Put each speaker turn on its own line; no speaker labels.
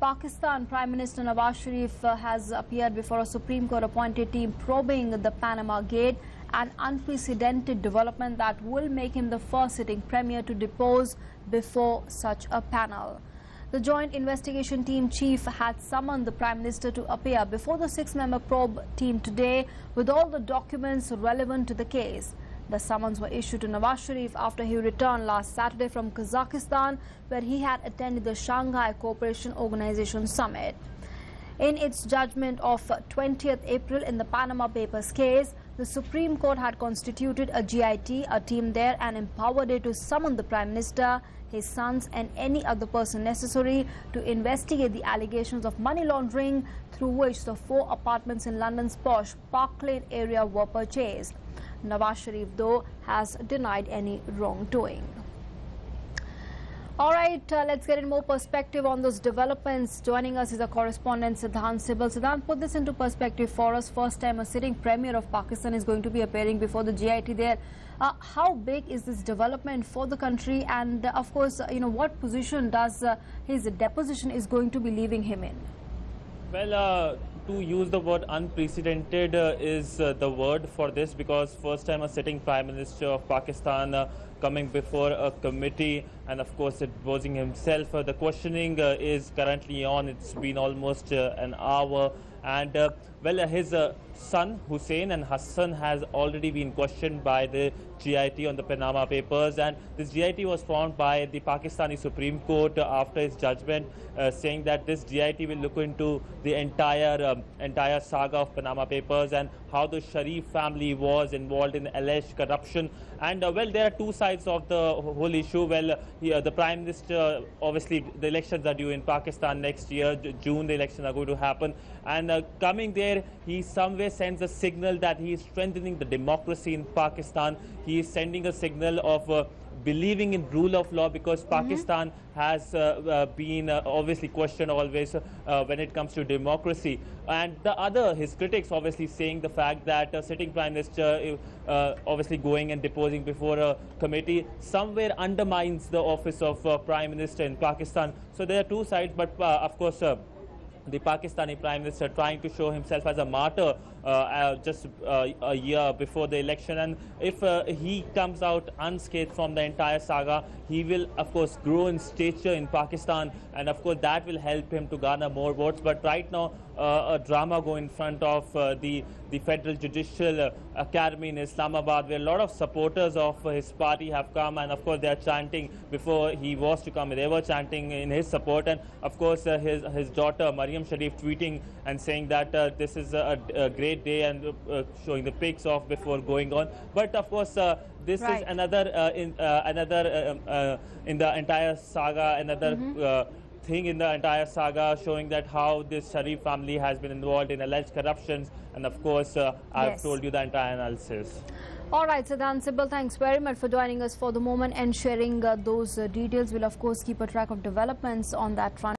Pakistan Prime Minister Nawaz Sharif has appeared before a Supreme Court appointed team probing the Panama JIT, an unprecedented development that will make him the first sitting premier to depose before such a panel. The Joint Investigation Team chief had summoned the Prime Minister to appear before the six-member probe team today with all the documents relevant to the case. The summons were issued to Nawaz Sharif after he returned last Saturday from Kazakhstan, where he had attended the Shanghai Cooperation Organization Summit. In its judgment of 20th April in the Panama Papers case, the Supreme Court had constituted a JIT, a team there, and empowered it to summon the Prime Minister, his sons and any other person necessary to investigate the allegations of money laundering through which the 4 apartments in London's posh Park Lane area were purchased. Nawaz Sharif, though, has denied any wrongdoing. All right, let's get in more perspective on those developments. Joining us is our correspondent Siddhant Sibal. Siddhant, put this into perspective for us. First time a sitting premier of Pakistan is going to be appearing before the JIT there. How big is this development for the country? And of course, what position does his deposition is going to be leaving him in?
Well, to use the word unprecedented is the word for this, because first time a sitting Prime Minister of Pakistan coming before a committee and of course deposing himself. The questioning is currently on. It's been almost an hour, and well, his son Hussein and Hassan has already been questioned by the JIT on the Panama Papers, and this JIT was formed by the Pakistani Supreme Court after its judgment, saying that this JIT will look into the entire saga of Panama Papers and how the Sharif family was involved in alleged corruption. And well, there are two sides of the whole issue. Well, the Prime Minister, obviously the elections are due in Pakistan next year, June the elections are going to happen, and coming there, he somewhere sends a signal that he is strengthening the democracy in Pakistan. He is sending a signal of believing in rule of law, because Pakistan has been obviously questioned always when it comes to democracy. And the other, his critics obviously saying the fact that sitting Prime Minister obviously going and deposing before a committee somewhere undermines the office of Prime Minister in Pakistan. So there are two sides, but of course the Pakistani Prime Minister trying to show himself as a martyr just a year before the election, and if he comes out unscathed from the entire saga, he will of course grow in stature in Pakistan, and of course that will help him to garner more votes. But right now a drama go in front of the Federal Judicial Academy in Islamabad, where a lot of supporters of his party have come, and of course they are chanting. Before he was to come, they were chanting in his support, and of course his daughter Maryam Sharif tweeting and saying that this is a great day, and showing the pics of before going on. But of course this is another in the entire saga, another thing in the entire saga, showing that how this Sharif family has been involved in alleged corruptions, and of course I've told you the entire analysis.
All right, Siddhant Sibal, thanks very much for joining us for the moment and sharing those details. We'll of course keep a track of developments on that front.